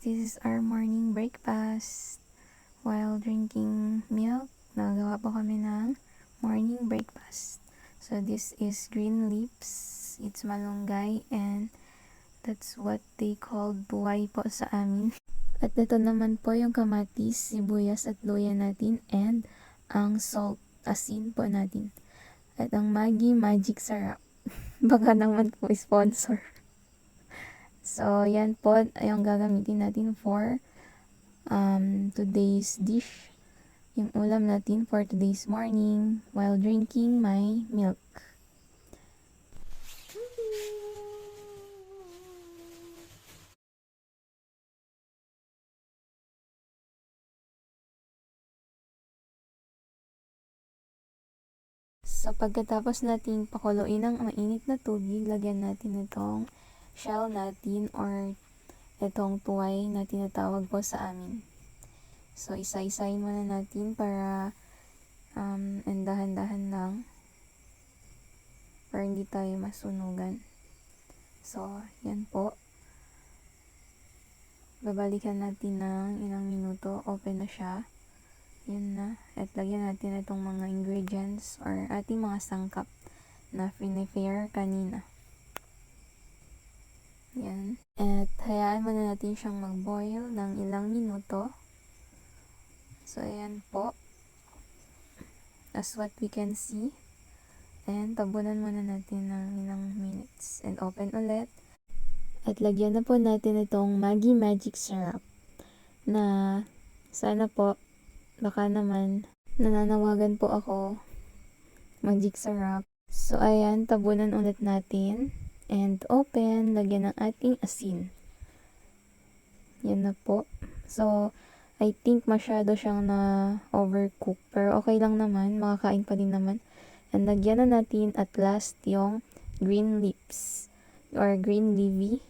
this is our morning breakfast. While drinking milk, nagawa po kami ng morning breakfast. So this is green leaves, it's malunggay, and that's what they call buhay po sa amin. At ito naman po yung kamatis, sibuyas at luya natin, and ang salt, asin po natin. At ang Maggi Magic Sarap. Baka naman po sponsor. So, yan po yung gagamitin natin for today's dish. Yung ulam natin for today's morning while drinking my milk. So, pagkatapos natin pakuluin ng mainit na tubig, lagyan natin itong shell natin or itong tuway na tinatawag po sa amin. So, isa-isahin muna natin para and dahan-dahan lang para hindi tayo masunugan. So, yan po. Babalikan natin ng ilang minuto. Open na siya. Yan na. At lagyan natin itong mga ingredients or ating mga sangkap na prepare kanina. Yan. At hayaan muna natin siyang mag-boil ng ilang minuto. So, ayan po. As what we can see. And tabunan muna natin ng ilang minutes. And open ulit. At lagyan na po natin itong Maggi Magic Syrup. Na sana po, baka naman, nananawagan po ako. Magic Syrup. So, ayan. Tabunan ulit natin. And open, lagyan ng ating asin. Yan na po. So, I think masyado siyang na overcook. Pero okay lang naman, makakain pa din naman. And lagyan na natin at last yung green leaves or green leafy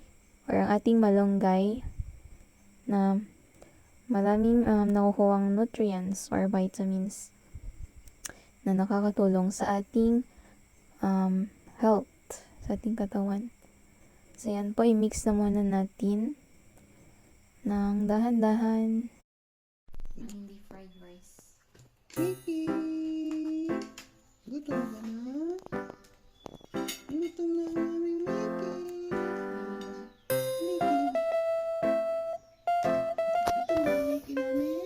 or ang ating malunggay na maraming nakukuhang nutrients or vitamins na nakakatulong sa ating health, sa ating katawan. So, yan po, i-mix na muna natin ng dahan-dahan. Hindi fried rice. Kiki! Gutom ka na? Gutom na ang aming Mickey! Mickey! Gutom na ang Mickey namin?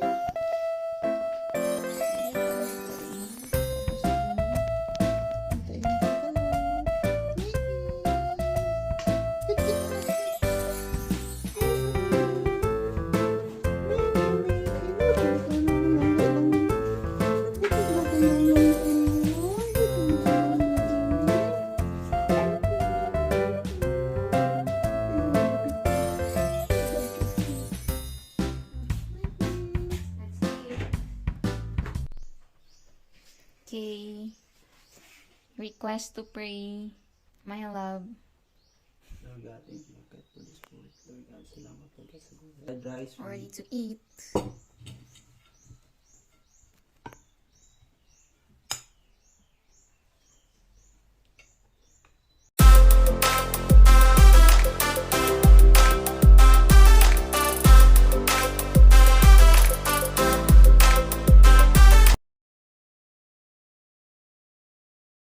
Hintayin mo ka lang. Mickey! Okay. Request to pray, my love. Lord God, thank you, God, for this food. Lord God, salamat po sa good rice for Ready me. to eat.